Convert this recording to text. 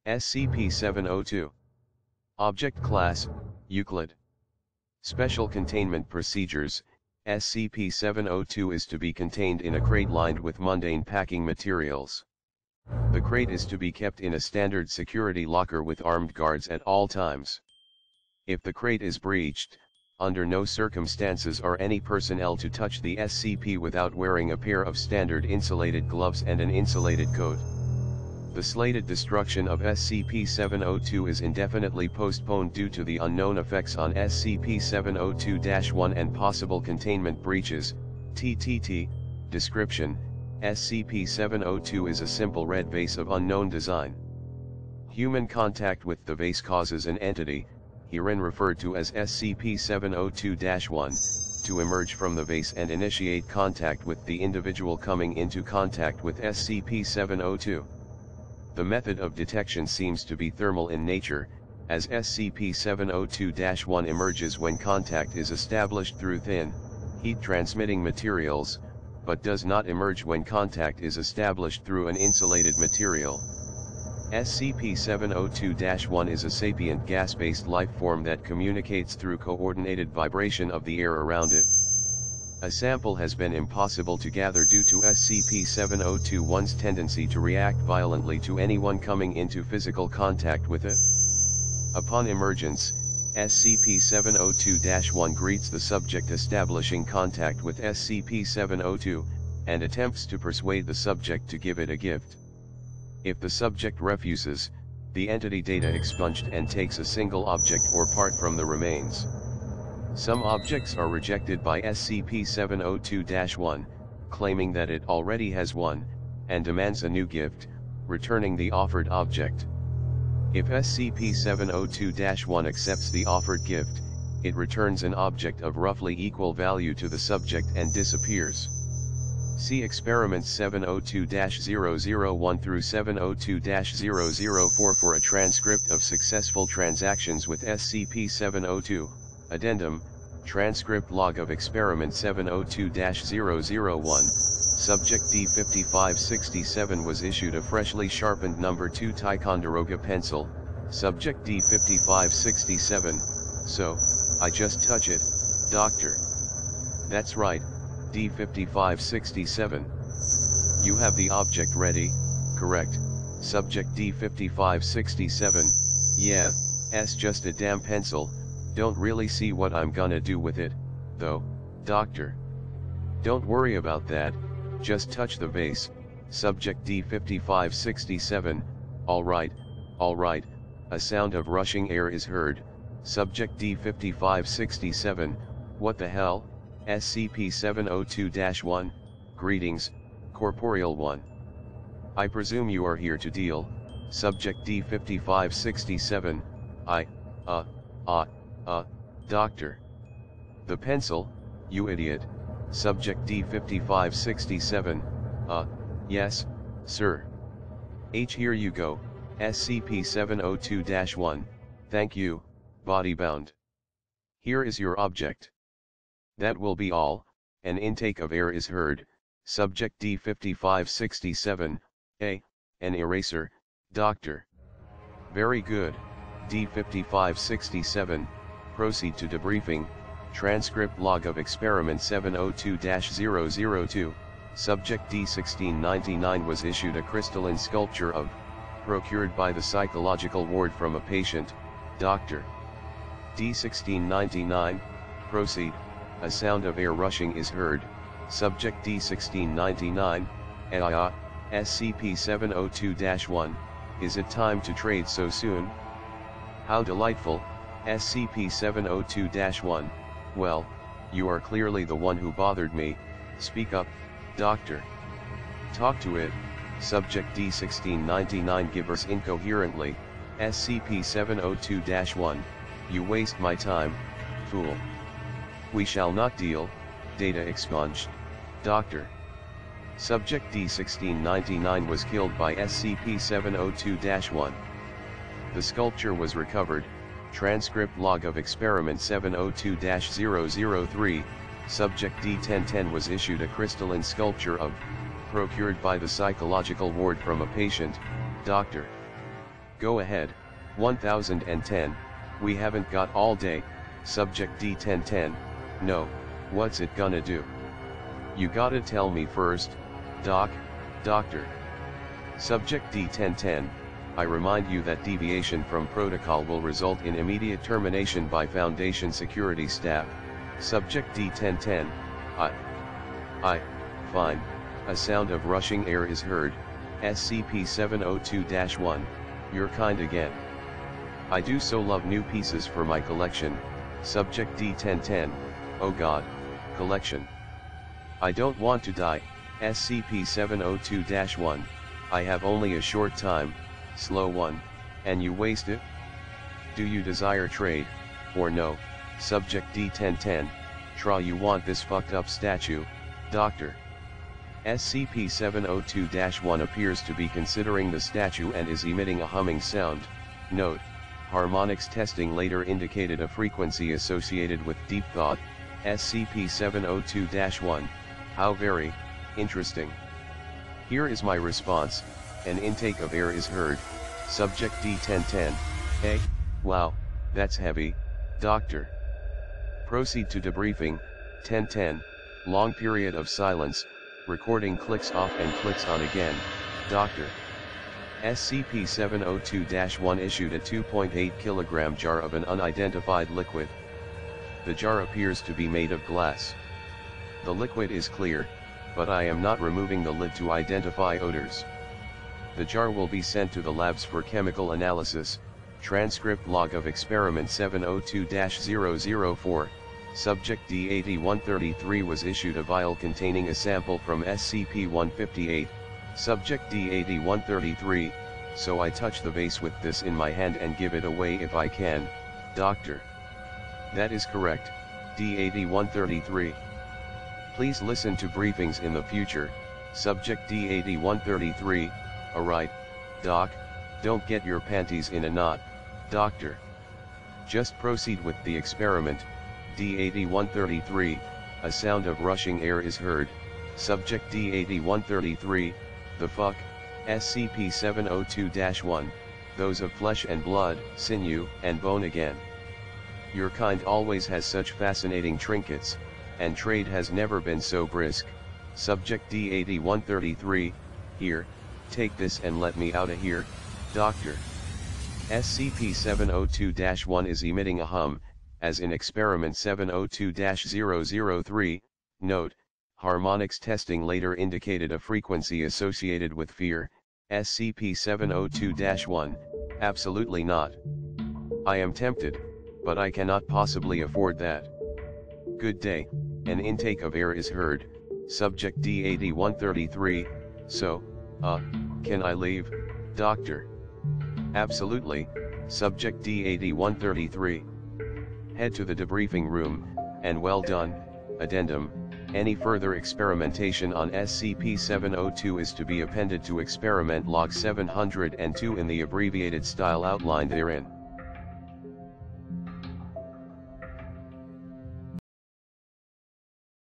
SCP-702. Object Class, Euclid. Special Containment Procedures. SCP-702 is to be contained in a crate lined with mundane packing materials. The crate is to be kept in a standard security locker with armed guards at all times. If the crate is breached, under no circumstances are any personnel to touch the SCP without wearing a pair of standard insulated gloves and an insulated coat. The slated destruction of SCP-702 is indefinitely postponed due to the unknown effects on SCP-702-1 and possible containment breaches. TTT. Description: SCP-702 is a simple red vase of unknown design. Human contact with the vase causes an entity, herein referred to as SCP-702-1, to emerge from the vase and initiate contact with the individual coming into contact with SCP-702. The method of detection seems to be thermal in nature, as SCP-702-1 emerges when contact is established through thin, heat-transmitting materials, but does not emerge when contact is established through an insulated material. SCP-702-1 is a sapient gas-based life form that communicates through coordinated vibration of the air around it. A sample has been impossible to gather due to SCP-702-1's tendency to react violently to anyone coming into physical contact with it. Upon emergence, SCP-702-1 greets the subject establishing contact with SCP-702, and attempts to persuade the subject to give it a gift. If the subject refuses, the entity data expunged and takes a single object or part from the remains. Some objects are rejected by SCP-702-1, claiming that it already has one, and demands a new gift, returning the offered object. If SCP-702-1 accepts the offered gift, it returns an object of roughly equal value to the subject and disappears. See Experiments 702-001 through 702-004 for a transcript of successful transactions with SCP-702. Addendum, Transcript Log of Experiment 702-001, Subject D5567 was issued a freshly sharpened No. 2 Ticonderoga pencil. Subject D5567, so, I just touch it, doctor. That's right, D5567. You have the object ready, correct, Subject D5567, yeah, it's just a damn pencil. Don't really see what I'm gonna do with it, though, doctor. Don't worry about that, just touch the vase. Subject D5567, alright, a sound of rushing air is heard. Subject D5567, what the hell, SCP-702-1, greetings, Corporeal 1. I presume you are here to deal, Subject D5567, doctor. The pencil, you idiot, Subject D5567, yes, sir. Here you go, SCP-702-1, thank you, bodybound. Here is your object. That will be all, an intake of air is heard, Subject D5567, an eraser, doctor. Very good, D5567. Proceed to debriefing. Transcript Log of Experiment 702-002, Subject D1699 was issued a crystalline sculpture of, procured by the psychological ward from a patient, doctor. D1699, proceed, a sound of air rushing is heard, Subject D1699, SCP-702-1, is it time to trade so soon? How delightful, SCP-702-1, well, you are clearly the one who bothered me, speak up, doctor. Talk to it, Subject D1699 gibbers incoherently, SCP-702-1, you waste my time, fool. We shall not deal, data expunged, doctor. Subject D1699 was killed by SCP-702-1. The sculpture was recovered. Transcript Log of Experiment 702-003, Subject D1010 was issued a crystalline sculpture of, procured by the psychological ward from a patient, doctor. Go ahead, 1010, we haven't got all day. Subject D1010, no, what's it gonna do? You gotta tell me first, doctor. Subject D1010, I remind you that deviation from protocol will result in immediate termination by Foundation security staff. Subject D1010, fine, a sound of rushing air is heard, SCP-702-1, your kind again. I do so love new pieces for my collection. Subject D1010, oh god, collection. I don't want to die, SCP-702-1, I have only a short time, slow one, and you waste it? Do you desire trade, or no? Subject D1010, you want this fucked up statue, doctor. SCP-702-1 appears to be considering the statue and is emitting a humming sound. Note, harmonics testing later indicated a frequency associated with deep thought. SCP-702-1, how very interesting. Here is my response, an intake of air is heard. Subject D1010, hey, wow, that's heavy, doctor. Proceed to debriefing. 1010, long period of silence, recording clicks off and clicks on again, doctor. SCP-702-1 issued a 2.8 kg jar of an unidentified liquid. The jar appears to be made of glass. The liquid is clear, but I am not removing the lid to identify odors. The jar will be sent to the labs for chemical analysis. Transcript log of experiment 702-004. Subject D8133 was issued a vial containing a sample from SCP-158. Subject D8133, so I touch the vase with this in my hand and give it away if I can, doctor. That is correct, D8133. Please listen to briefings in the future. Subject D8133, alright, doc, don't get your panties in a knot, doctor. Just proceed with the experiment. D8133, a sound of rushing air is heard. Subject D8133, the fuck, SCP-702-1, those of flesh and blood, sinew, and bone again. Your kind always has such fascinating trinkets, and trade has never been so brisk. Subject D8133, here, take this and let me outta here, doctor. SCP-702-1 is emitting a hum, as in experiment 702-003, note, harmonics testing later indicated a frequency associated with fear. SCP-702-1, absolutely not. I am tempted, but I cannot possibly afford that. Good day, an intake of air is heard. Subject D8133, so, can I leave, doctor? Absolutely, Subject D8133. Head to the debriefing room, and well done. Addendum, any further experimentation on SCP-702 is to be appended to experiment log 702 in the abbreviated style outlined therein.